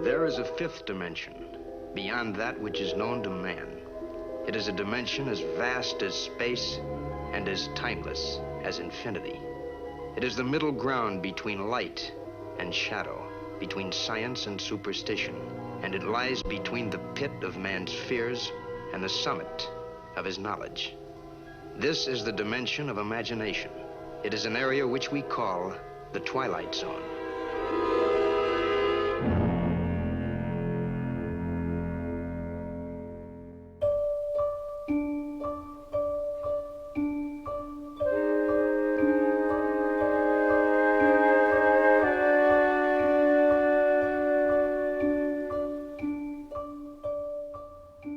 There is a fifth dimension, beyond that which is known to man. It is a dimension as vast as space and as timeless as infinity. It is the middle ground between light and shadow, between science and superstition, and it lies between the pit of man's fears and the summit of his knowledge. This is the dimension of imagination. It is an area which we call the Twilight Zone.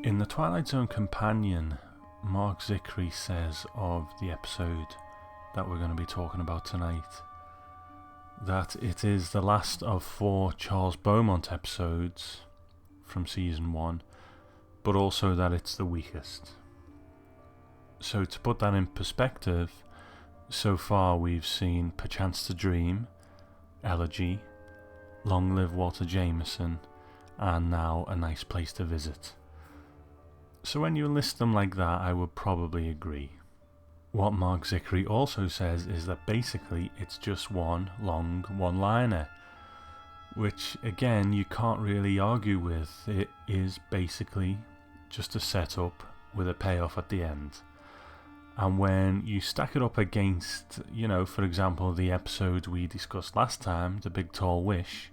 In the Twilight Zone Companion, Mark Zickery says of the episode that we're going to be talking about tonight that it is the last of 4 Charles Beaumont episodes from season 1, but also that it's the weakest. So to put that in perspective, so far we've seen Perchance to Dream, Elegy, Long Live Walter Jameson, and now A Nice Place to Visit. So when you list them like that, I would probably agree. What Mark Zickery also says is that basically it's just one long one-liner, which again you can't really argue with. It is basically just a setup with a payoff at the end. And when you stack it up against, for example, the episode we discussed last time, The Big Tall Wish,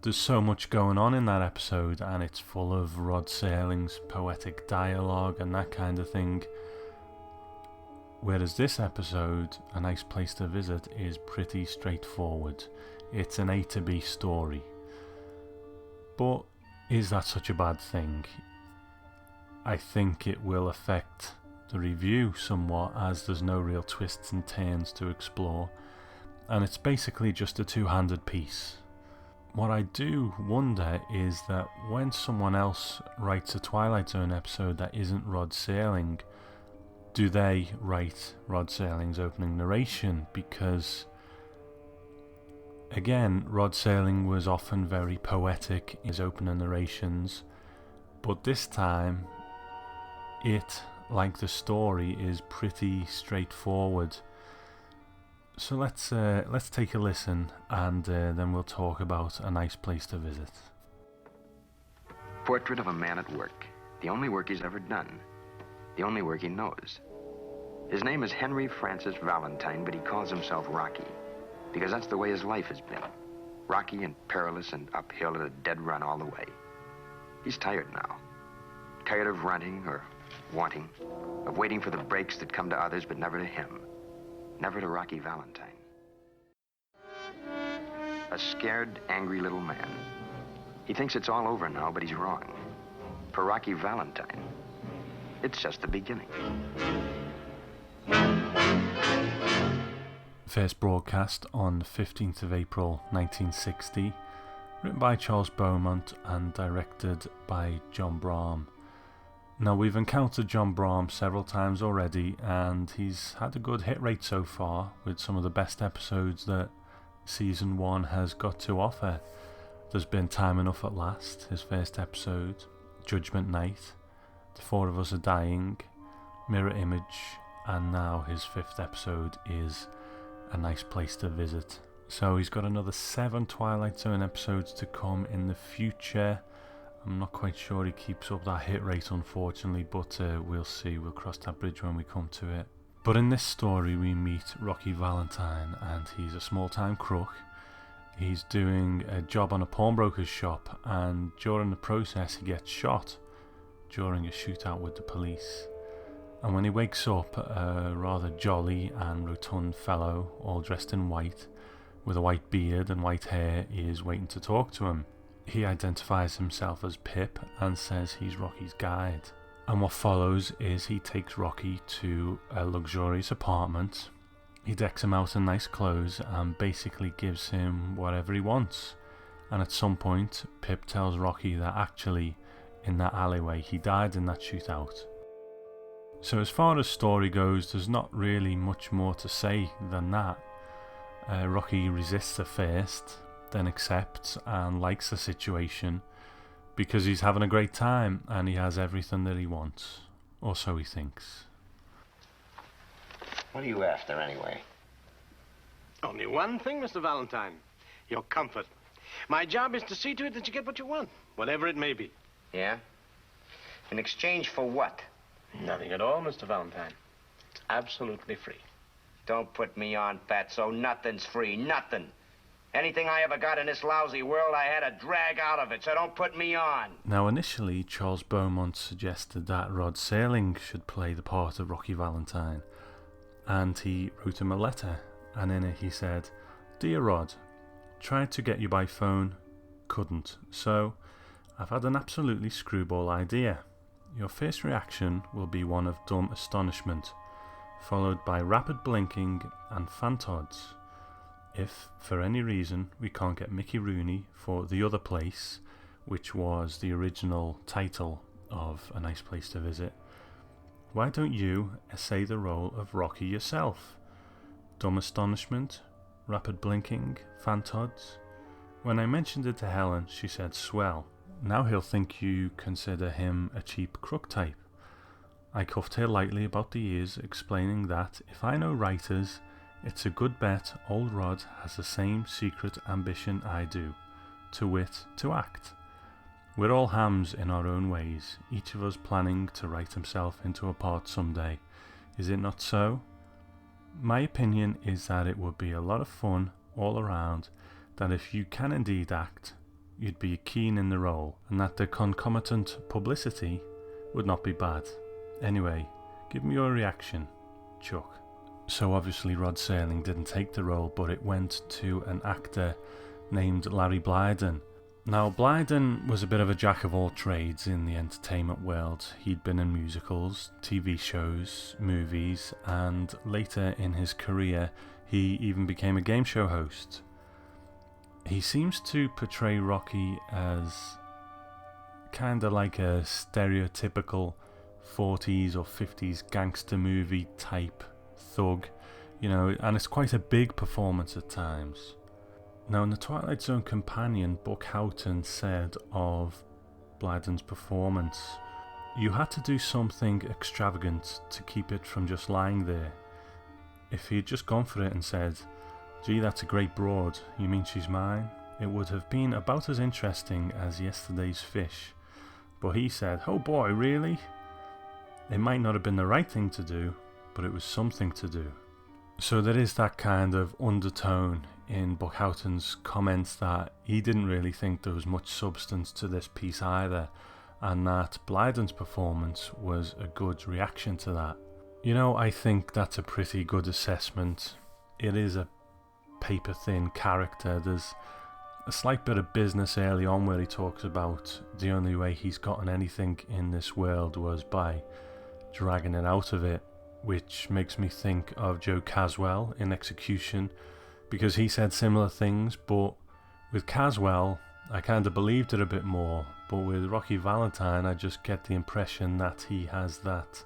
there's so much going on in that episode, and it's full of Rod Serling's poetic dialogue and that kind of thing. Whereas this episode, A Nice Place to Visit, is pretty straightforward. It's an A to B story. But is that such a bad thing? I think it will affect the review somewhat, as there's no real twists and turns to explore, and it's basically just a two-handed piece. What I do wonder is that when someone else writes a Twilight Zone episode that isn't Rod Serling, do they write Rod Serling's opening narration? Because, again, Rod Serling was often very poetic in his opening narrations, but this time, it, like the story, is pretty straightforward. So let's take a listen, and then we'll talk about A Nice Place to Visit. Portrait of a man at work. The only work he's ever done. The only work he knows. His name is Henry Francis Valentine, but he calls himself Rocky, because that's the way his life has been. Rocky and perilous and uphill at a dead run all the way. He's tired now. Tired of running or wanting, of waiting for the breaks that come to others but never to him. Never to Rocky Valentine. A scared, angry little man. He thinks it's all over now, but he's wrong. For Rocky Valentine, it's just the beginning. First broadcast on the 15th of April 1960, written by Charles Beaumont and directed by John Brahm. Now, we've encountered John Brahm several times already, and he's had a good hit rate so far with some of the best episodes that season 1 has got to offer. There's been Time Enough at Last, his first episode, Judgment Night, The Four of Us Are Dying, Mirror Image, and now his 5th episode is A Nice Place to Visit. So he's got another 7 Twilight Zone episodes to come in the future. I'm not quite sure he keeps up that hit rate, unfortunately, but we'll see. We'll cross that bridge when we come to it. But in this story we meet Rocky Valentine, and he's a small-time crook. He's doing a job on a pawnbroker's shop, and during the process he gets shot during a shootout with the police. And when he wakes up, a rather jolly and rotund fellow, all dressed in white, with a white beard and white hair, is waiting to talk to him. He identifies himself as Pip and says he's Rocky's guide. And what follows is he takes Rocky to a luxurious apartment. He decks him out in nice clothes and basically gives him whatever he wants. And at some point, Pip tells Rocky that actually, in that alleyway, he died in that shootout. So as far as story goes, there's not really much more to say than that. Rocky resists at first, then accepts and likes the situation because he's having a great time and he has everything that he wants, or so he thinks. What are you after, anyway? Only one thing, Mr. Valentine. Your comfort. My job is to see to it that you get what you want, whatever it may be. Yeah? In exchange for what? Nothing at all, Mr. Valentine. It's absolutely free. Don't put me on, Fatso. Nothing's free. Nothing. Anything I ever got in this lousy world, I had to drag out of it, so don't put me on. Now, initially, Charles Beaumont suggested that Rod Serling should play the part of Rocky Valentine, and he wrote him a letter, and in it he said, "Dear Rod, tried to get you by phone, couldn't, so I've had an absolutely screwball idea. Your first reaction will be one of dumb astonishment, followed by rapid blinking and fantods. If, for any reason, we can't get Mickey Rooney for The Other Place, which was the original title of A Nice Place to Visit, why don't you essay the role of Rocky yourself? Dumb astonishment, rapid blinking, fantods." When I mentioned it to Helen, she said, "Swell. Now he'll think you consider him a cheap crook type." I cuffed her lightly about the ears, explaining that if I know writers, it's a good bet old Rod has the same secret ambition I do, to wit, to act. We're all hams in our own ways, each of us planning to write himself into a part someday. Is it not so? My opinion is that it would be a lot of fun all around, that if you can indeed act, you'd be keen in the role, and that the concomitant publicity would not be bad. Anyway, give me your reaction, Chuck. So obviously Rod Serling didn't take the role, but it went to an actor named Larry Blyden. Now, Blyden was a bit of a jack of all trades in the entertainment world. He'd been in musicals, TV shows, movies, and later in his career he even became a game show host. He seems to portray Rocky as kinda like a stereotypical 40s or 50s gangster movie type thug, and it's quite a big performance at times. Now, in the Twilight Zone companion, Buck Houghton said of Blyden's performance, "You had to do something extravagant to keep it from just lying there. If he'd just gone for it and said, 'Gee, that's a great broad, you mean she's mine?' it would have been about as interesting as yesterday's fish. But he said, 'Oh boy, really?' It might not have been the right thing to do, but it was something to do." So there is that kind of undertone in Buck Houghton's comments that he didn't really think there was much substance to this piece either, and that Blyden's performance was a good reaction to that. I think that's a pretty good assessment. It is a paper-thin character. There's a slight bit of business early on where he talks about the only way he's gotten anything in this world was by dragging it out of it, which makes me think of Joe Caswell in Execution, because he said similar things, but with Caswell I kind of believed it a bit more, but with Rocky Valentine I just get the impression that he has that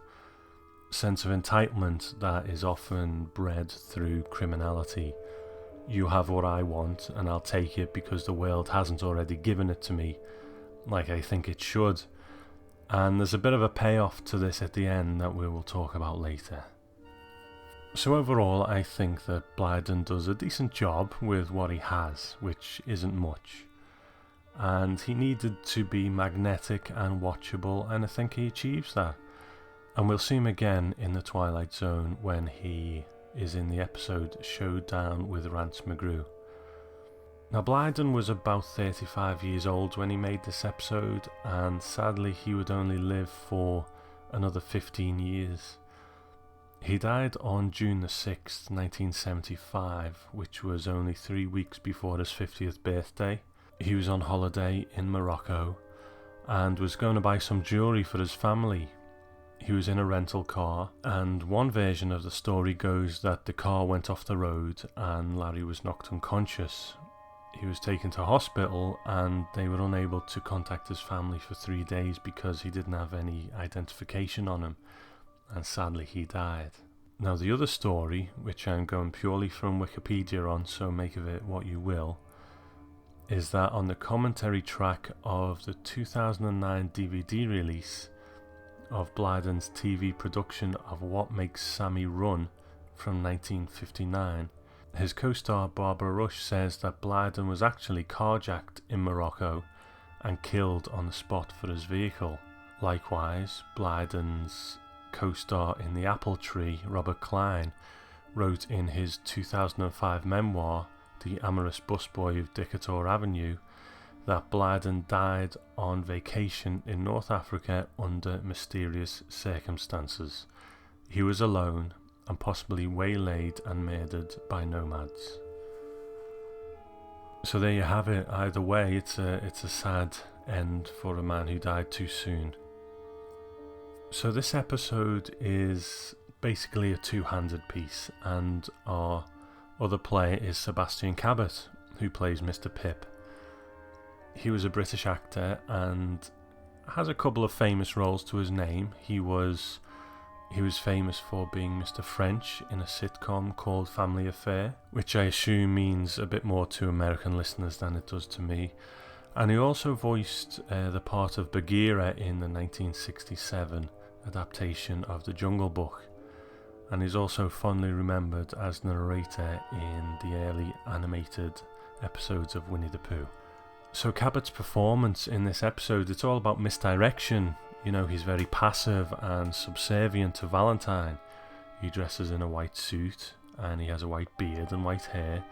sense of entitlement that is often bred through criminality. You have what I want and I'll take it because the world hasn't already given it to me like I think it should. And there's a bit of a payoff to this at the end that we will talk about later. So overall, I think that Blyden does a decent job with what he has, which isn't much. And he needed to be magnetic and watchable, and I think he achieves that. And we'll see him again in the Twilight Zone when he is in the episode Showdown with Rance McGrew. Now, Blyden was about 35 years old when he made this episode, and sadly he would only live for another 15 years. He died on June the 6th, 1975, which was only 3 weeks before his 50th birthday. He was on holiday in Morocco and was going to buy some jewellery for his family. He was in a rental car, and one version of the story goes that the car went off the road and Larry was knocked unconscious. He was taken to hospital and they were unable to contact his family for 3 days because he didn't have any identification on him, and sadly he died. Now the other story, which I'm going purely from Wikipedia on, so make of it what you will, is that on the commentary track of the 2009 DVD release of Blyden's TV production of What Makes Sammy Run from 1959, his co-star Barbara Rush says that Blyden was actually carjacked in Morocco and killed on the spot for his vehicle. Likewise, Blyden's co-star in The Apple Tree, Robert Klein, wrote in his 2005 memoir, The Amorous Busboy of Decatur Avenue, that Blyden died on vacation in North Africa under mysterious circumstances. He was alone and possibly waylaid and murdered by nomads. So there you have it. Either way, it's a sad end for a man who died too soon. So this episode is basically a two-handed piece, and our other player is Sebastian Cabot, who plays Mr. Pip. He was a British actor and has a couple of famous roles to his name. He was famous for being Mr. French in a sitcom called Family Affair, which I assume means a bit more to American listeners than it does to me. And he also voiced the part of Bagheera in the 1967 adaptation of The Jungle Book. And he's also fondly remembered as narrator in the early animated episodes of Winnie the Pooh. So Cabot's performance in this episode, it's all about misdirection. You know, he's very passive and subservient to Valentine. He dresses in a white suit and he has a white beard and white hair,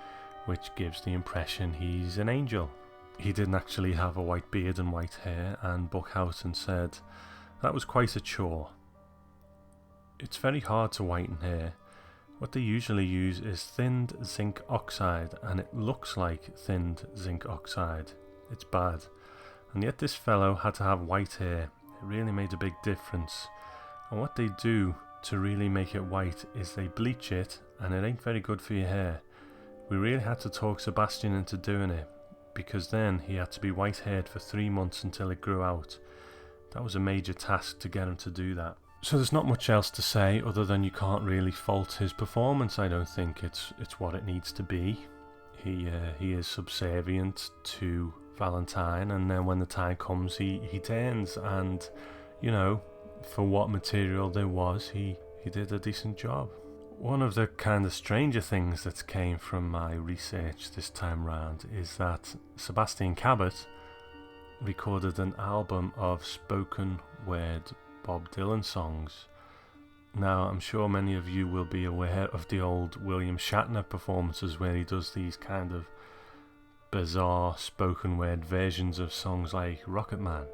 which gives the impression he's an angel. He didn't actually have a white beard and white hair, and Buckhoughton said that was quite a chore. It's very hard to whiten hair. What they usually use is thinned zinc oxide, and it looks like thinned zinc oxide. It's bad. And yet this fellow had to have white hair. It really made a big difference. And what they do to really make it white is they bleach it, and it ain't very good for your hair. We really had to talk Sebastian into doing it, because then he had to be white-haired for 3 months until it grew out. That was a major task to get him to do that. So there's not much else to say other than you can't really fault his performance. I don't think it's what it needs to be. He is subservient to Valentine, and then when the time comes he turns, and you know, for what material there was, he did a decent job. One of the kind of stranger things that came from my research this time round is that Sebastian Cabot recorded an album of spoken word Bob Dylan songs. Now, I'm sure many of you will be aware of the old William Shatner performances where he does these kind of bizarre spoken word versions of songs like Rocket Man.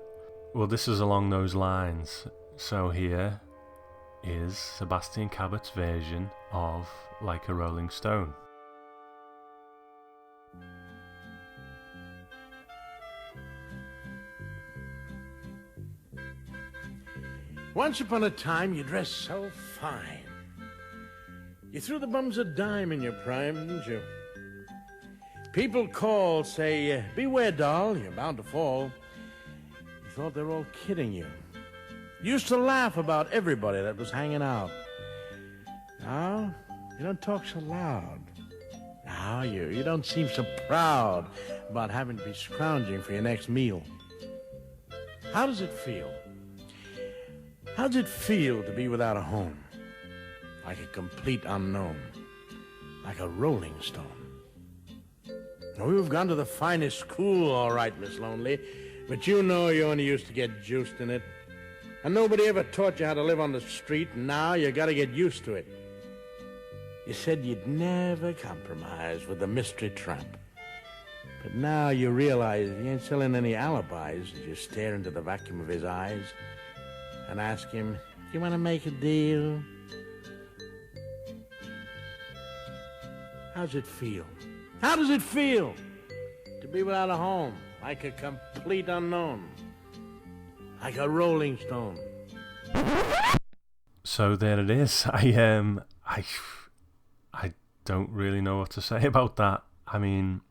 Well, this is along those lines. So here is Sebastian Cabot's version of Like a Rolling Stone. Once upon a time, you dressed so fine. You threw the bums a dime in your prime, didn't you? People call, say, beware, doll, you're bound to fall. You thought they were all kidding you. You used to laugh about everybody that was hanging out. Now, you don't talk so loud. Now, you don't seem so proud about having to be scrounging for your next meal. How does it feel? How does it feel to be without a home? Like a complete unknown. Like a rolling stone. Now, we've gone to the finest school, all right, Miss Lonely, but you know you only used to get juiced in it. And nobody ever taught you how to live on the street, and now you got to get used to it. You said you'd never compromise with the mystery tramp. But now you realize he ain't selling any alibis as you stare into the vacuum of his eyes and ask him, do you want to make a deal? How's it feel? How does it feel to be without a home, like a complete unknown, like a rolling stone? So there it is. I don't really know what to say about that. I mean,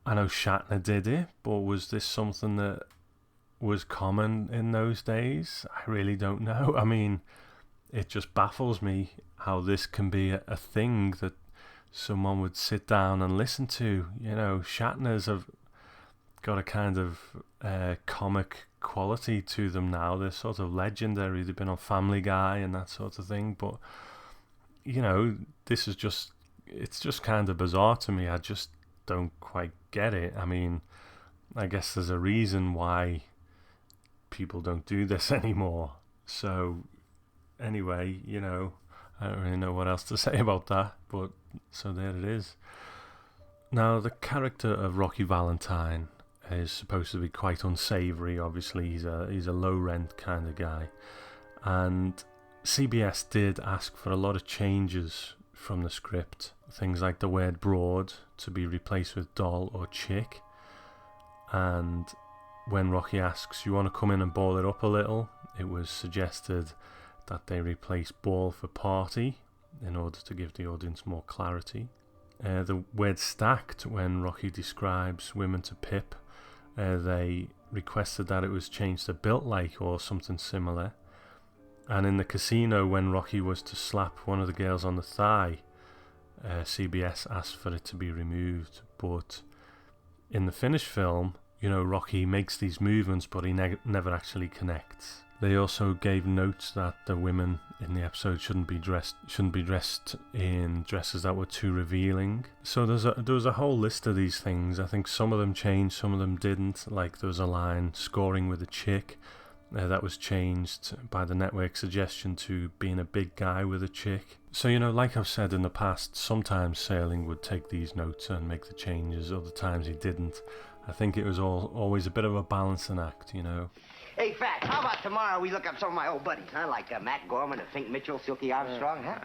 I know Shatner did it, but was this something that was common in those days? I really don't know. I mean, it just baffles me how this can be a thing that someone would sit down and listen to. You know, Shatner's have got a kind of comic quality to them now. They're sort of legendary. They've been on Family Guy and that sort of thing. But, you know, this is just, it's just kind of bizarre to me. I just don't quite get it. I mean, I guess there's a reason why people don't do this anymore. So, anyway, you know, I don't really know what else to say about that, but so there it is. Now, the character of Rocky Valentine is supposed to be quite unsavory. Obviously, he's a low-rent kind of guy. And CBS did ask for a lot of changes from the script. Things like the word broad to be replaced with doll or chick. And when Rocky asks, you want to come in and ball it up a little, it was suggested that they replace ball for party in order to give the audience more clarity. The word stacked, when Rocky describes women to Pip, they requested that it was changed to built like or something similar. And in the casino, when Rocky was to slap one of the girls on the thigh, CBS asked for it to be removed. But in the finished film, you know, Rocky makes these movements, but he never actually connects. They also gave notes that the women in the episode shouldn't be dressed in dresses that were too revealing. So there was a whole list of these things. I think some of them changed, some of them didn't. Like there was a line, scoring with a chick, that was changed by the network suggestion to being a big guy with a chick. So, you know, like I've said in the past, sometimes Serling would take these notes and make the changes, other times he didn't. I think it was always a bit of a balancing act, you know. Hey, Fat, how about tomorrow we look up some of my old buddies, huh? Like Matt Gorman, Fink Mitchell, Silky Armstrong, huh?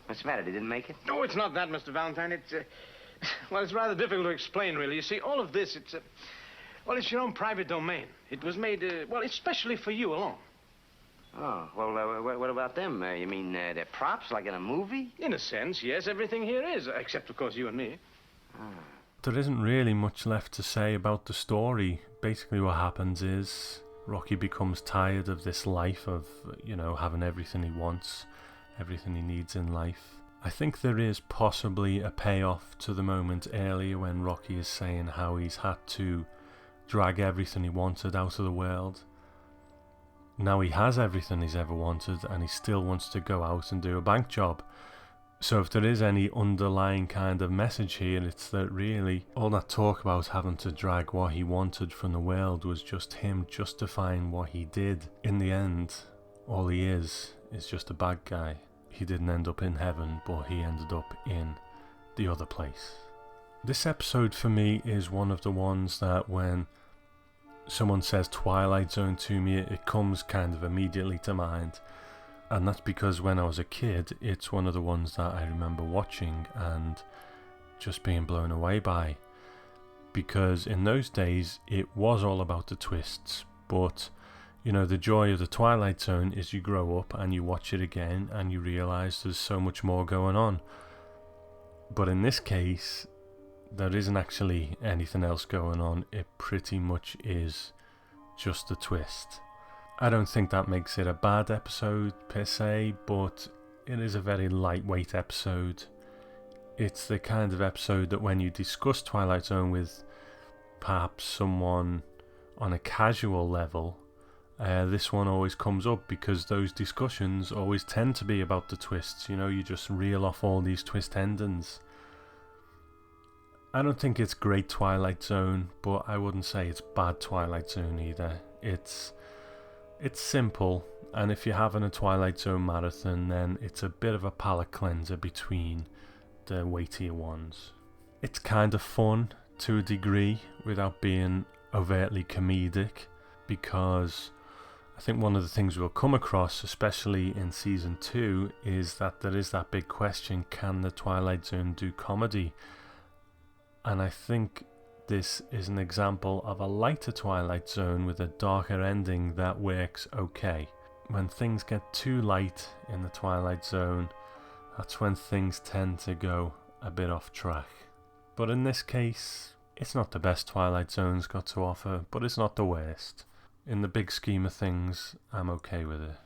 What's the matter? They didn't make it? No, it's not that, Mr. Valentine. It's, well, it's rather difficult to explain, really. You see, all of this, well, it's your own private domain. It was made, well, especially for you alone. Oh, well, what about them? You mean they're props, like in a movie? In a sense, yes. Everything here is, except, of course, you and me. There isn't really much left to say about the story. Basically what happens is Rocky becomes tired of this life of, you know, having everything he wants, everything he needs in life. I think there is possibly a payoff to the moment earlier when Rocky is saying how he's had to drag everything he wanted out of the world. Now he has everything he's ever wanted and he still wants to go out and do a bank job. So if there is any underlying kind of message here, it's that really all that talk about having to drag what he wanted from the world was just him justifying what he did. In the end, all he is just a bad guy. He didn't end up in heaven, but he ended up in the other place. This episode for me is one of the ones that when someone says Twilight Zone to me, it comes kind of immediately to mind. And that's because when I was a kid, it's one of the ones that I remember watching and just being blown away by. Because in those days, it was all about the twists. But, you know, the joy of the Twilight Zone is you grow up and you watch it again and you realise there's so much more going on. But in this case, there isn't actually anything else going on. It pretty much is just a twist. I don't think that makes it a bad episode per se, but it is a very lightweight episode. It's the kind of episode that when you discuss Twilight Zone with perhaps someone on a casual level, this one always comes up because those discussions always tend to be about the twists. You know, you just reel off all these twist endings. I don't think it's great Twilight Zone, but I wouldn't say it's bad Twilight Zone either. It's simple, and if you're having a Twilight Zone marathon, then it's a bit of a palate cleanser between the weightier ones. It's kind of fun to a degree without being overtly comedic, because I think one of the things we'll come across, especially in season 2, is that there is that big question, can the Twilight Zone do comedy? And I think this is an example of a lighter Twilight Zone with a darker ending that works okay. When things get too light in the Twilight Zone, that's when things tend to go a bit off track. But in this case, it's not the best Twilight Zone's got to offer, but it's not the worst. In the big scheme of things, I'm okay with it.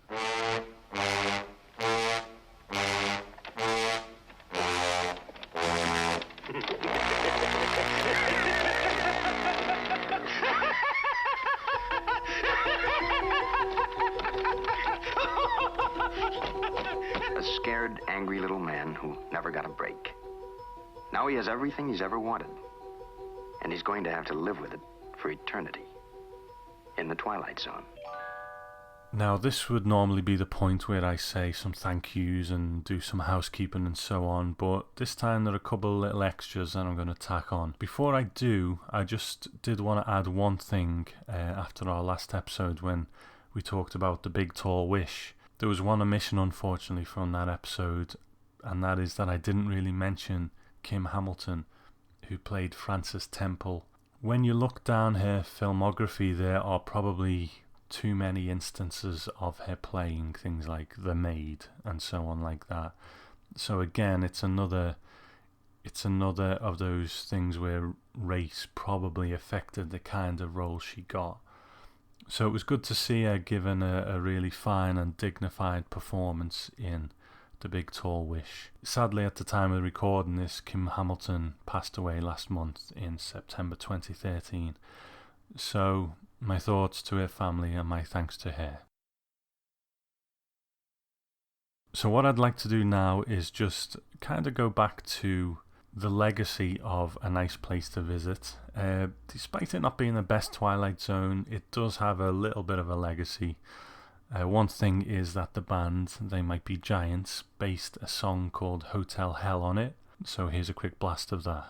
scared, angry little man who never got a break. Now he has everything he's ever wanted. And he's going to have to live with it for eternity. In the Twilight Zone. Now, this would normally be the point where I say some thank yous and do some housekeeping and so on, but this time there are a couple of little extras that I'm going to tack on. Before I do, I just did want to add one thing after our last episode when we talked about The Big Tall Wish. There was one omission, unfortunately, from that episode, and that is that I didn't really mention Kim Hamilton, who played Frances Temple. When you look down her filmography, there are probably too many instances of her playing things like The Maid and so on like that. So again, it's another of those things where race probably affected the kind of role she got. So it was good to see her given a really fine and dignified performance in The Big Tall Wish. Sadly, at the time of recording this, Kim Hamilton passed away last month in September 2013. So my thoughts to her family and my thanks to her. So what I'd like to do now is just kind of go back to the legacy of A Nice Place to Visit. Despite it not being the best Twilight Zone, it does have a little bit of a legacy. One thing is that the band, They Might Be Giants, based a song called Hotel Hell on it. So here's a quick blast of that.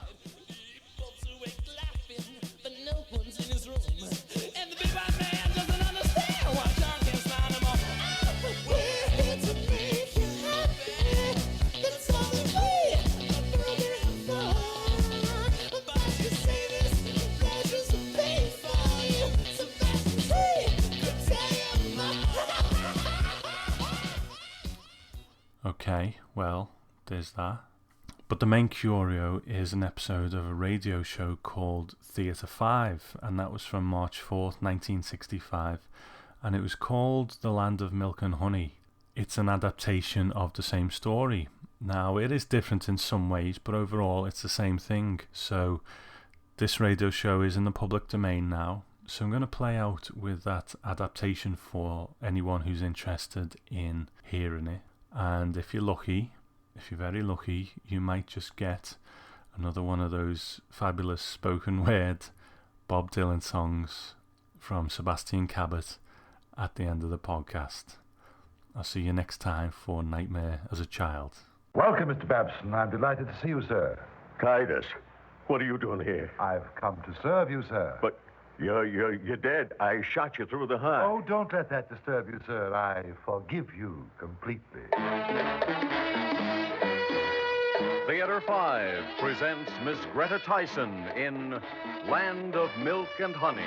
Okay, well, there's that. But the main curio is an episode of a radio show called Theatre 5, and that was from March 4th, 1965, and it was called The Land of Milk and Honey. It's an adaptation of the same story. Now, it is different in some ways, but overall it's the same thing. So this radio show is in the public domain now, so I'm going to play out with that adaptation for anyone who's interested in hearing it. And if you're very lucky, you might just get another one of those fabulous spoken word Bob Dylan songs from Sebastian Cabot at the end of the podcast. I'll see you next time for Nightmare as a Child. Welcome, Mr. Babson. I'm delighted to see you, sir. Titus, what are you doing here? I've come to serve you, sir. But you're dead. I shot you through the heart. Oh, don't let that disturb you, sir. I forgive you completely. Theater 5 presents Miss Greta Tyson in Land of Milk and Honey.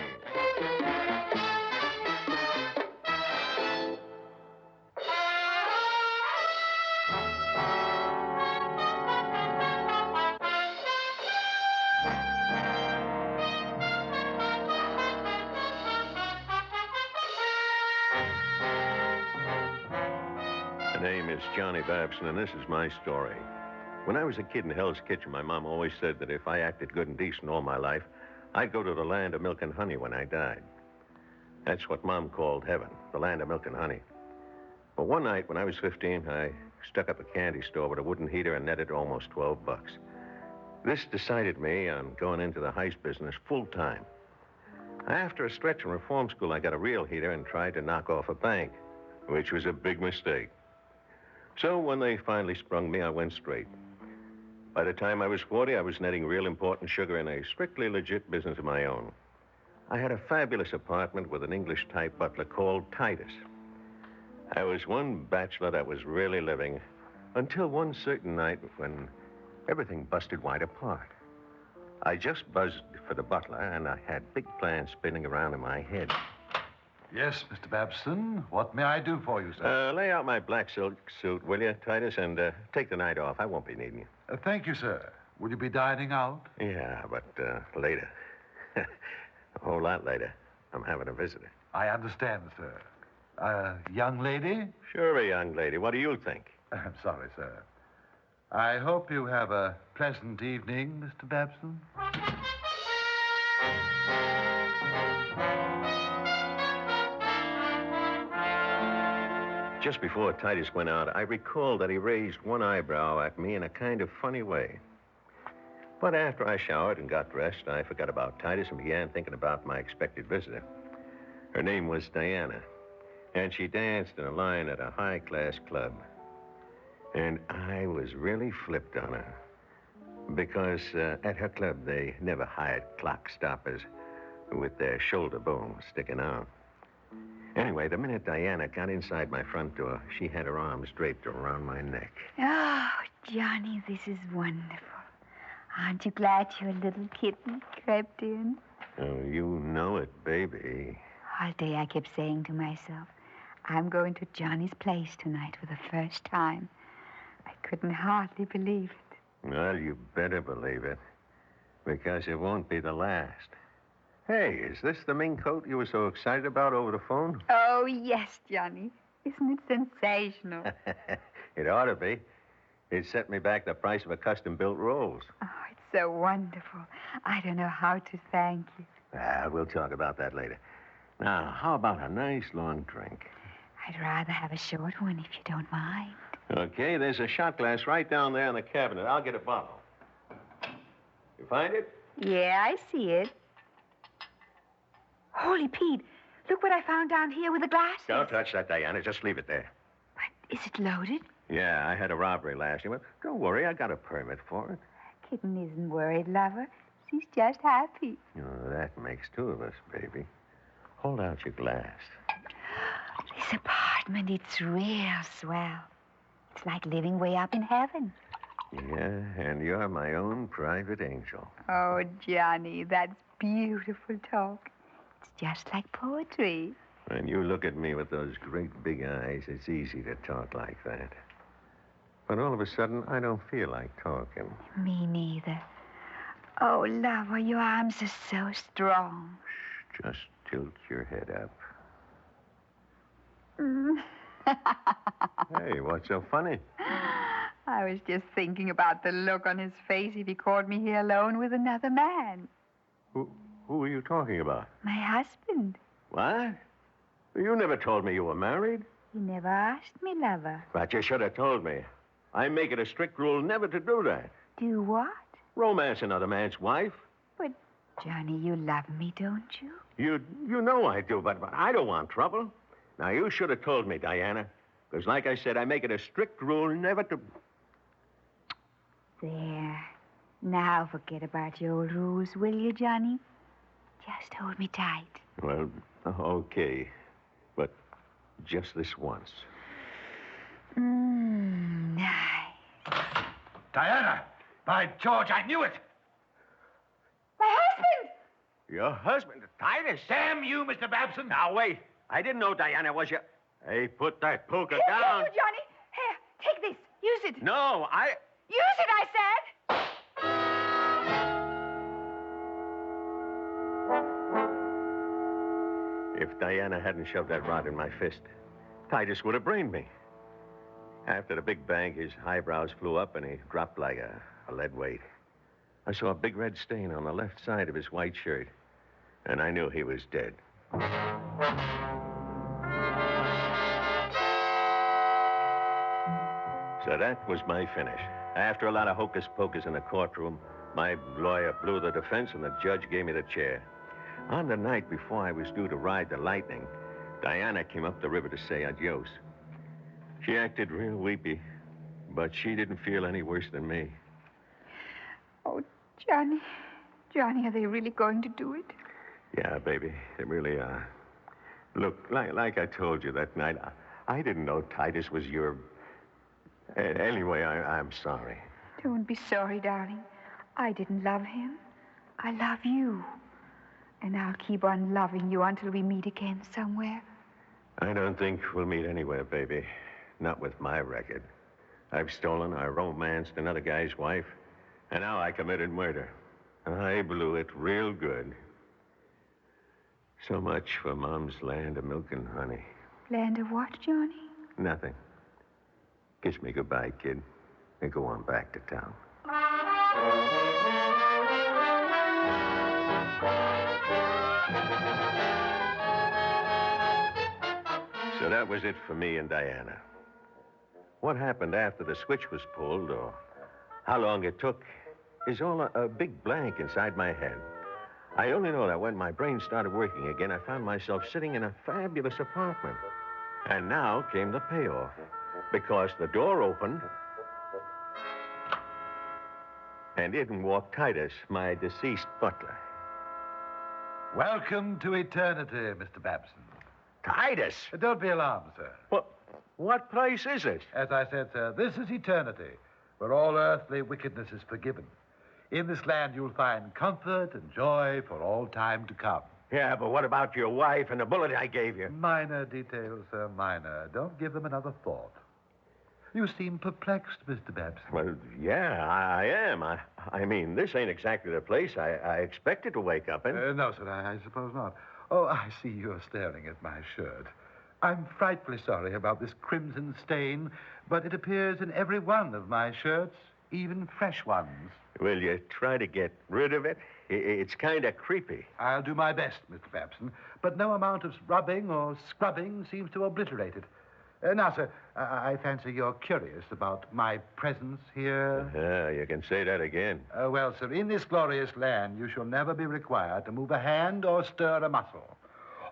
My name is Johnny Babson, and this is my story. When I was a kid in Hell's Kitchen, my mom always said that if I acted good and decent all my life, I'd go to the land of milk and honey when I died. That's what Mom called heaven, the land of milk and honey. But one night when I was 15, I stuck up a candy store with a wooden heater and netted almost $12. This decided me on going into the heist business full time. After a stretch in reform school, I got a real heater and tried to knock off a bank, which was a big mistake. So when they finally sprung me, I went straight. By the time I was 40, I was netting real important sugar in a strictly legit business of my own. I had a fabulous apartment with an English-type butler called Titus. I was one bachelor that was really living until one certain night when everything busted wide apart. I just buzzed for the butler, and I had big plans spinning around in my head. Yes, Mr. Babson. What may I do for you, sir? Lay out my black silk suit, will you, Titus, and take the night off. I won't be needing you. Thank you, sir. Will you be dining out? Yeah, but later. A whole lot later. I'm having a visitor. I understand, sir. A young lady? Sure, a young lady. What do you think? I'm sorry, sir. I hope you have a pleasant evening, Mr. Babson. Just before Titus went out, I recalled that he raised one eyebrow at me in a kind of funny way. But after I showered and got dressed, I forgot about Titus and began thinking about my expected visitor. Her name was Diana, and she danced in a line at a high-class club. And I was really flipped on her, because at her club they never hired clock stoppers with their shoulder bones sticking out. Anyway, the minute Diana got inside my front door, she had her arms draped around my neck. Oh, Johnny, this is wonderful. Aren't you glad your little kitten crept in? Oh, you know it, baby. All day I kept saying to myself, I'm going to Johnny's place tonight for the first time. I couldn't hardly believe it. Well, you better believe it, because it won't be the last. Hey, is this the mink coat you were so excited about over the phone? Oh, yes, Johnny. Isn't it sensational? It ought to be. It set me back the price of a custom-built rose. Oh, it's so wonderful. I don't know how to thank you. We'll talk about that later. Now, how about a nice long drink? I'd rather have a short one if you don't mind. Okay, there's a shot glass right down there in the cabinet. I'll get a bottle. You find it? Yeah, I see it. Holy Pete, look what I found down here with the glasses. Don't touch that, Diana. Just leave it there. But is it loaded? Yeah, I had a robbery last year, but don't worry. I got a permit for it. Kitten isn't worried, lover. She's just happy. Oh, that makes two of us, baby. Hold out your glass. This apartment, it's real swell. It's like living way up in heaven. Yeah, and you're my own private angel. Oh, Johnny, that's beautiful talk. It's just like poetry. When you look at me with those great big eyes, it's easy to talk like that. But all of a sudden, I don't feel like talking. Me neither. Oh, lover, your arms are so strong. Shh, just tilt your head up. Hey, what's so funny? I was just thinking about the look on his face if he caught me here alone with another man. Who are you talking about? My husband. What? You never told me you were married. You never asked me, lover. But you should have told me. I make it a strict rule never to do that. Do what? Romance another man's wife. But, Johnny, you love me, don't you? You know I do, but I don't want trouble. Now, you should have told me, Diana. Because, like I said, I make it a strict rule never to... There. Now forget about your old rules, will you, Johnny? Just hold me tight. Well, okay. But just this once. Nice. Diana! By George, I knew it! My husband! Your husband, Titus? Damn you, Mr. Babson! Now, wait. I didn't know Diana was your... Hey, put that poker Here, down. you, Johnny. Here, take this. Use it. No, Use it, I said. If Diana hadn't shoved that rod in my fist, Titus would have brained me. After the big bang, his eyebrows flew up and he dropped like a lead weight. I saw a big red stain on the left side of his white shirt, and I knew he was dead. So that was my finish. After a lot of hocus pocus in the courtroom, my lawyer blew the defense and the judge gave me the chair. On the night before I was due to ride the Lightning, Diana came up the river to say adios. She acted real weepy, but she didn't feel any worse than me. Oh, Johnny. Johnny, are they really going to do it? Yeah, baby, they really are. Look, like I told you that night, I didn't know Titus was your... Anyway, I'm sorry. Don't be sorry, darling. I didn't love him. I love you. And I'll keep on loving you until we meet again somewhere. I don't think we'll meet anywhere, baby. Not with my record. I've stolen, I romanced another guy's wife, and now I committed murder. I blew it real good. So much for Mom's land of milk and honey. Land of what, Johnny? Nothing. Kiss me goodbye, kid, and go on back to town. So that was it for me and Diana. What happened after the switch was pulled, or how long it took, is all a big blank inside my head. I only know that when my brain started working again, I found myself sitting in a fabulous apartment. And now came the payoff, because the door opened, and in walked Titus, my deceased butler. Welcome to eternity, Mr. Babson. Titus? Don't be alarmed, sir. What place is it? As I said, sir, this is eternity, where all earthly wickedness is forgiven. In this land, you'll find comfort and joy for all time to come. Yeah, but what about your wife and the bullet I gave you? Minor details, sir, minor. Don't give them another thought. You seem perplexed, Mr. Babson. Well, yeah, I am. I mean, this ain't exactly the place I expected to wake up in. No, sir, I suppose not. Oh, I see you're staring at my shirt. I'm frightfully sorry about this crimson stain, but it appears in every one of my shirts, even fresh ones. Will you try to get rid of it? It's kind of creepy. I'll do my best, Mr. Babson, but no amount of rubbing or scrubbing seems to obliterate it. Now, sir, I fancy you're curious about my presence here. Yeah, you can say that again. Well, sir, in this glorious land, you shall never be required to move a hand or stir a muscle.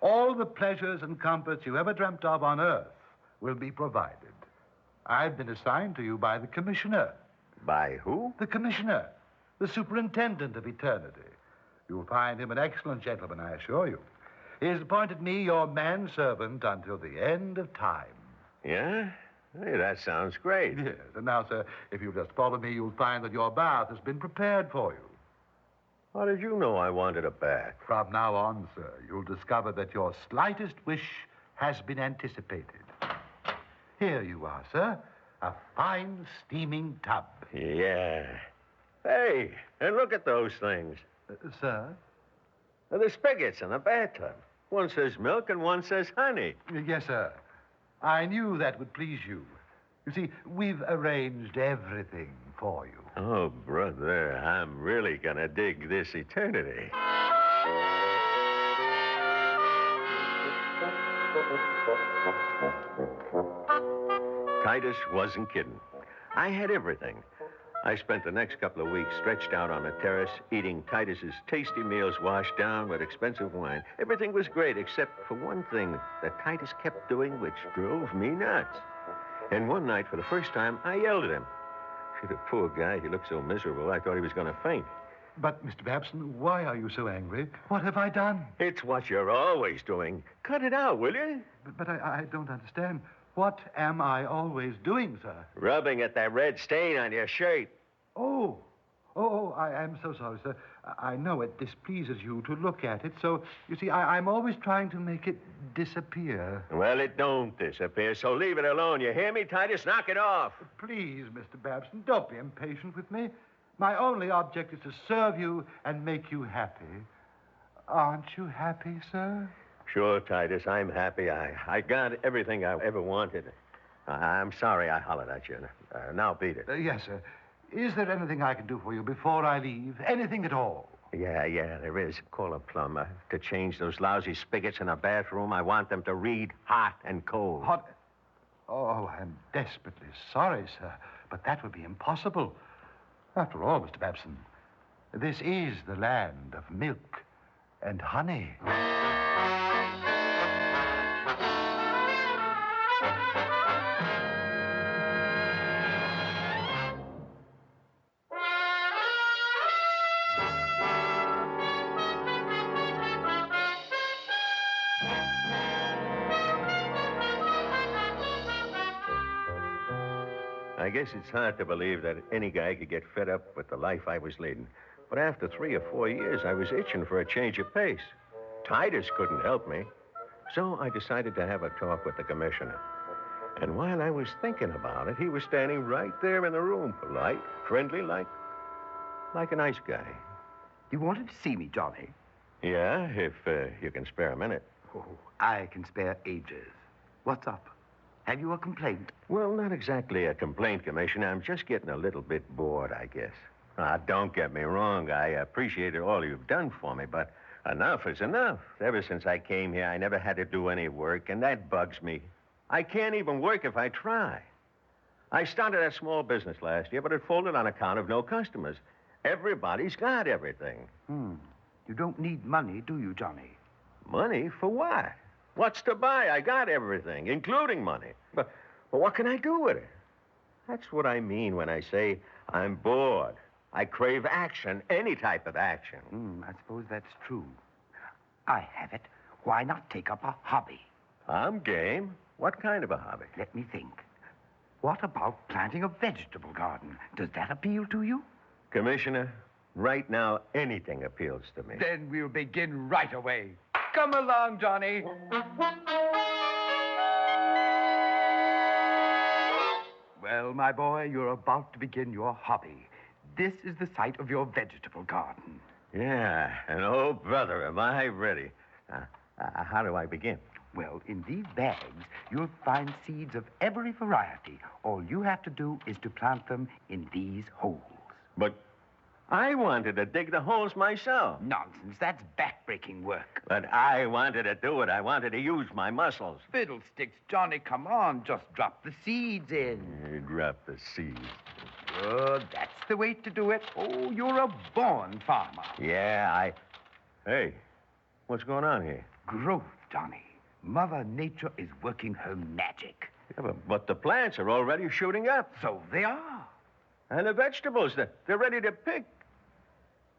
All the pleasures and comforts you ever dreamt of on Earth will be provided. I've been assigned to you by the commissioner. By who? The commissioner, the superintendent of eternity. You'll find him an excellent gentleman, I assure you. He has appointed me your manservant until the end of time. Yeah? Hey, that sounds great. Yes, and now, sir, if you'll just follow me, you'll find that your bath has been prepared for you. How did you know I wanted a bath? From now on, sir, you'll discover that your slightest wish has been anticipated. Here you are, sir. A fine steaming tub. Yeah. Hey, and look at those things. Sir? The spigots in the bathtub. One says milk and one says honey. Yes, sir. I knew that would please you. You see, we've arranged everything for you. Oh, brother, I'm really gonna dig this eternity. Titus wasn't kidding. I had everything. I spent the next couple of weeks stretched out on the terrace, eating Titus's tasty meals washed down with expensive wine. Everything was great, except for one thing that Titus kept doing, which drove me nuts. And one night, for the first time, I yelled at him. The poor guy, he looked so miserable, I thought he was going to faint. But, Mr. Babson, why are you so angry? What have I done? It's what you're always doing. Cut it out, will you? But I don't understand. What am I always doing, sir? Rubbing at that red stain on your shirt. Oh, I'm so sorry, sir. I know it displeases you to look at it, so, you see, I'm always trying to make it disappear. Well, it don't disappear, so leave it alone. You hear me, Titus? Knock it off. Please, Mr. Babson, don't be impatient with me. My only object is to serve you and make you happy. Aren't you happy, sir? Sure, Titus, I'm happy. I got everything I ever wanted. I'm sorry I hollered at you. Now beat it. Yes, sir. Is there anything I can do for you before I leave? Anything at all? Yeah, there is. Call a plumber to change those lousy spigots in a bathroom. I want them to read hot and cold. Hot? Oh, I'm desperately sorry, sir, but that would be impossible. After all, Mr. Babson, this is the land of milk and honey. I guess it's hard to believe that any guy could get fed up with the life I was leading. But after 3 or 4 years, I was itching for a change of pace. Titus couldn't help me. So I decided to have a talk with the commissioner. And while I was thinking about it, he was standing right there in the room, polite, friendly, like a nice guy. You wanted to see me, Johnny? Yeah, if you can spare a minute. Oh, I can spare ages. What's up? Have you a complaint? Well, not exactly a complaint, Commissioner. I'm just getting a little bit bored, I guess. Don't get me wrong. I appreciate all you've done for me, but Enough is enough. Ever since I came here, I never had to do any work, and that bugs me. I can't even work if I try. I started a small business last year, but it folded on account of no customers. Everybody's got everything. You don't need money, do you, Johnny? Money? For what? What's to buy? I got everything, including money. But what can I do with it? That's what I mean when I say I'm bored. I crave action, any type of action. I suppose that's true. I have it. Why not take up a hobby? I'm game. What kind of a hobby? Let me think. What about planting a vegetable garden? Does that appeal to you? Commissioner, right now, anything appeals to me. Then we'll begin right away. Come along, Johnny. Well, my boy, you're about to begin your hobby. This is the site of your vegetable garden. Yeah, and oh, brother, am I ready. How do I begin? Well, in these bags, you'll find seeds of every variety. All you have to do is to plant them in these holes. But I wanted to dig the holes myself. Nonsense. That's backbreaking work. But I wanted to do it. I wanted to use my muscles. Fiddlesticks, Johnny, come on. Just drop the seeds in. You drop the seeds. Good. That's the way to do it. Oh, you're a born farmer. Yeah, Hey, what's going on here? Growth, Johnny. Mother Nature is working her magic. Yeah, but the plants are already shooting up. So they are. And the vegetables, they're ready to pick.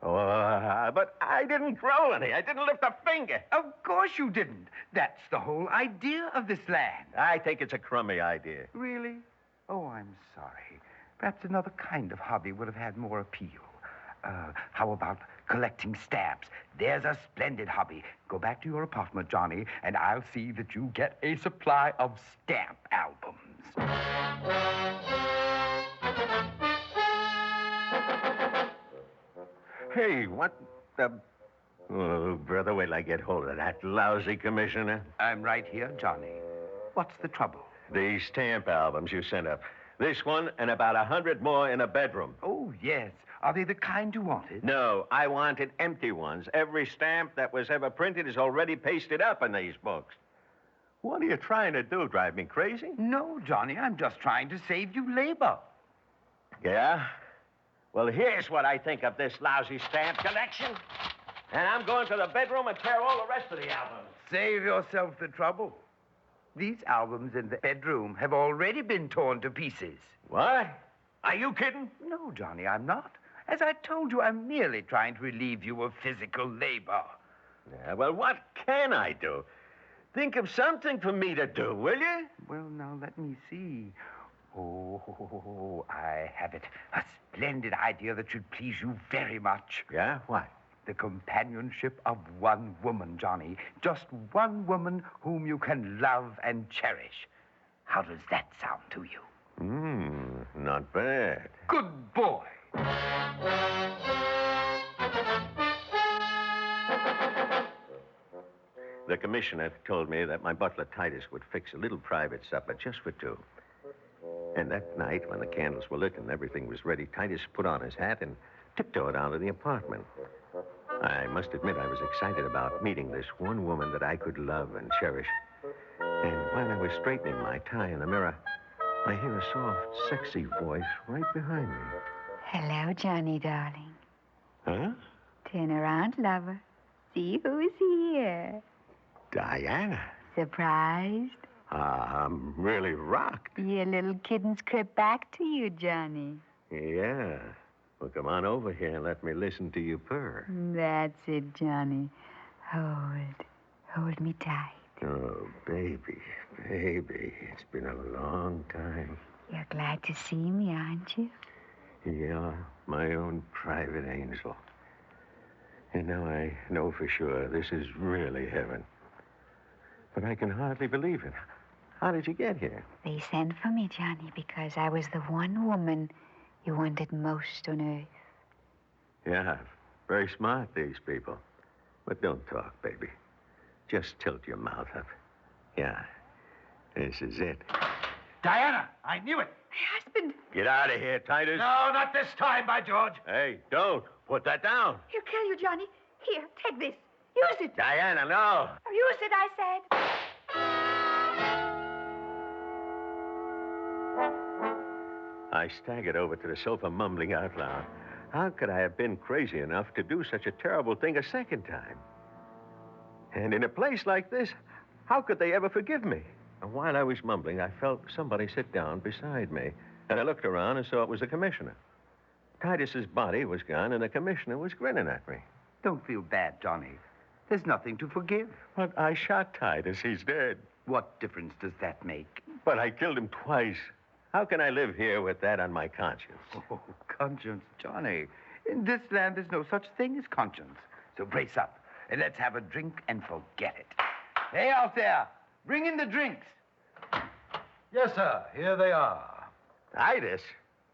Oh, but I didn't grow any. I didn't lift a finger. Of course you didn't. That's the whole idea of this land. I think it's a crummy idea. Really? Oh, I'm sorry. Perhaps another kind of hobby would have had more appeal. How about collecting stamps? There's a splendid hobby. Go back to your apartment, Johnny, and I'll see that you get a supply of stamp albums. Hey, what the... Oh, brother, wait till I get hold of that lousy commissioner. I'm right here, Johnny. What's the trouble? These stamp albums you sent up. This one and about 100 more in a bedroom. Oh, yes. Are they the kind you wanted? No, I wanted empty ones. Every stamp that was ever printed is already pasted up in these books. What are you trying to do? Drive me crazy? No, Johnny, I'm just trying to save you labor. Yeah? Well, here's what I think of this lousy stamp collection. And I'm going to the bedroom and tear all the rest of the albums. Save yourself the trouble. These albums in the bedroom have already been torn to pieces. What? Are you kidding? No, Johnny, I'm not. As I told you, I'm merely trying to relieve you of physical labor. Yeah, well, what can I do? Think of something for me to do, will you? Well, now, let me see. Oh, I have it. A splendid idea that should please you very much. Yeah? What? The companionship of one woman, Johnny. Just one woman whom you can love and cherish. How does that sound to you? Not bad. Good boy. The commissioner told me that my butler Titus would fix a little private supper just for two. And that night, when the candles were lit and everything was ready, Titus put on his hat and tiptoed out of the apartment. I must admit I was excited about meeting this one woman that I could love and cherish. And while I was straightening my tie in the mirror, I hear a soft, sexy voice right behind me. Hello, Johnny, darling. Huh? Turn around, lover. See who's here. Diana. Surprised? I'm really rocked. Your little kittens crept back to you, Johnny. Yeah. Well, come on over here and let me listen to you purr. That's it, Johnny. Hold me tight. Oh, baby, baby, it's been a long time. You're glad to see me, aren't you? Yeah, my own private angel. And now I know for sure this is really heaven. But I can hardly believe it. How did you get here? They sent for me, Johnny, because I was the one woman you wanted most on earth. Yeah, very smart, these people. But don't talk, baby. Just tilt your mouth up. Yeah, this is it. Diana, I knew it. My husband. Get out of here, Titus. No, not this time, by George. Hey, don't. Put that down. He'll kill you, Johnny. Here, take this. Use it. Diana, no. Use it, I said. I staggered over to the sofa, mumbling out loud. How could I have been crazy enough to do such a terrible thing a second time? And in a place like this, how could they ever forgive me? And while I was mumbling, I felt somebody sit down beside me. And I looked around and saw it was the commissioner. Titus's body was gone, and the commissioner was grinning at me. Don't feel bad, Johnny. There's nothing to forgive. But I shot Titus. He's dead. What difference does that make? But I killed him twice. How can I live here with that on my conscience? Oh, conscience, Johnny. In this land, there's no such thing as conscience. So brace up, and let's have a drink and forget it. Hey, out there, bring in the drinks. Yes, sir. Here they are. Titus?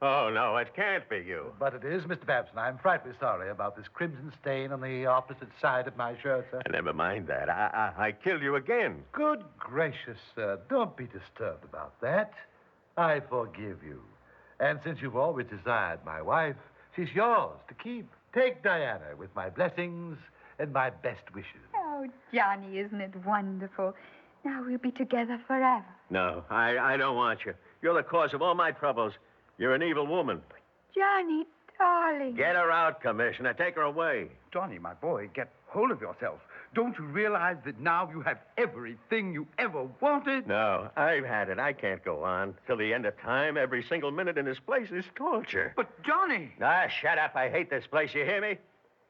Oh, no, it can't be you. But it is, Mr. Babson. I'm frightfully sorry about this crimson stain on the opposite side of my shirt, sir. Never mind that. I killed you again. Good gracious, sir. Don't be disturbed about that. I forgive you. And since you've always desired my wife, she's yours to keep. Take Diana with my blessings and my best wishes. Oh, Johnny, isn't it wonderful? Now we'll be together forever. No, I don't want you. You're the cause of all my troubles. You're an evil woman. Johnny, darling. Get her out, Commissioner. Take her away. Johnny, my boy, get hold of yourself. Don't you realize that now you have everything you ever wanted? No, I've had it. I can't go on. Till the end of time, every single minute in this place is torture. But, Johnny... Ah, shut up. I hate this place. You hear me?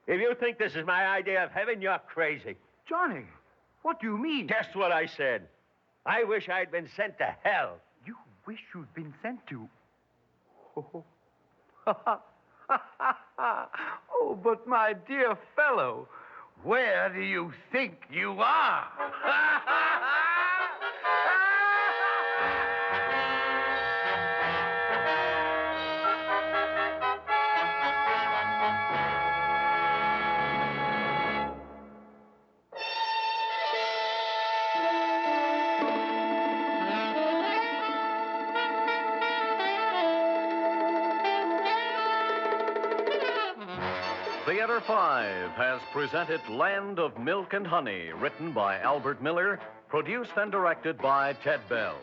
If you think this is my idea of heaven, you're crazy. Johnny, what do you mean? Just what I said. I wish I'd been sent to hell. You wish you'd been sent to... Oh, oh, but my dear fellow, where do you think you are? Theater 5 has presented Land of Milk and Honey, written by Albert Miller, produced and directed by Ted Bell.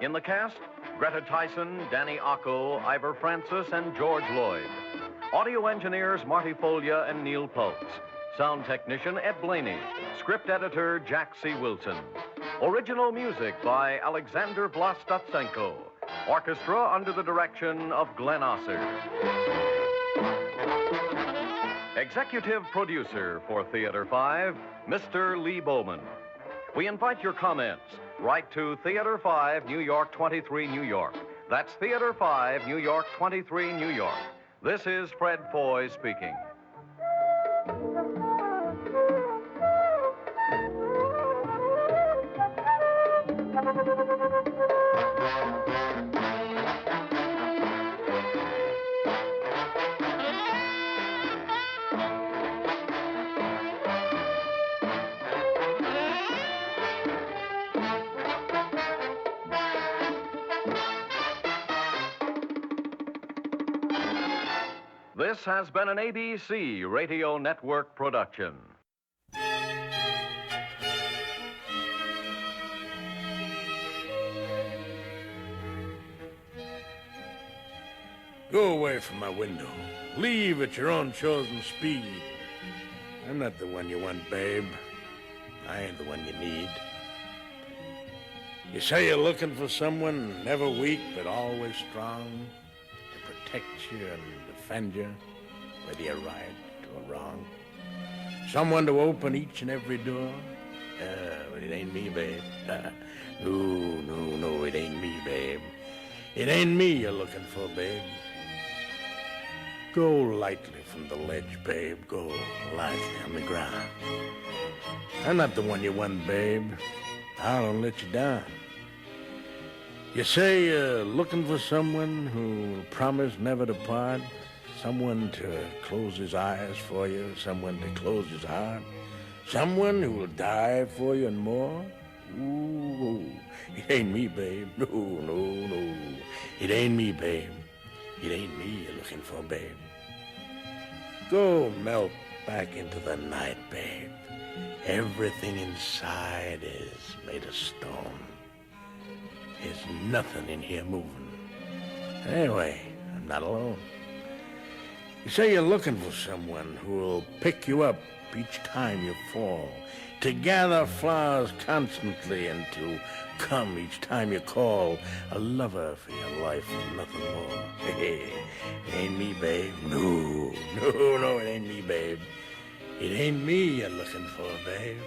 In the cast, Greta Tyson, Danny Occo, Ivor Francis, and George Lloyd. Audio engineers Marty Folia and Neil Pultz. Sound technician Ed Blaney. Script editor Jack C. Wilson. Original music by Alexander Vlastotsenko. Orchestra under the direction of Glenn Osser. Executive producer for Theater 5, Mr. Lee Bowman. We invite your comments. Write to Theater 5, New York 23, New York. That's Theater 5, New York 23, New York. This is Fred Foy speaking. This has been an ABC Radio Network production. Go away from my window. Leave at your own chosen speed. I'm not the one you want, babe. I ain't the one you need. You say you're looking for someone never weak but always strong to protect you and defend you, whether you're right or wrong. Someone to open each and every door. But it ain't me, babe. No, it ain't me, babe. It ain't me you're looking for, babe. Go lightly from the ledge, babe. Go lightly on the ground. I'm not the one you want, babe. I don't let you down. You say you're looking for someone who'll promise never to part, someone to close his eyes for you, someone to close his heart, someone who will die for you and more? Ooh, it ain't me, babe. No. It ain't me, babe. It ain't me you're looking for, babe. Go melt back into the night, babe. Everything inside is made of stone. There's nothing in here moving. Anyway, I'm not alone. You say you're looking for someone who will pick you up each time you fall, to gather flowers constantly and to come each time you call, a lover for your life and nothing more. Hey, it ain't me, babe. No, it ain't me, babe. It ain't me you're looking for, babe.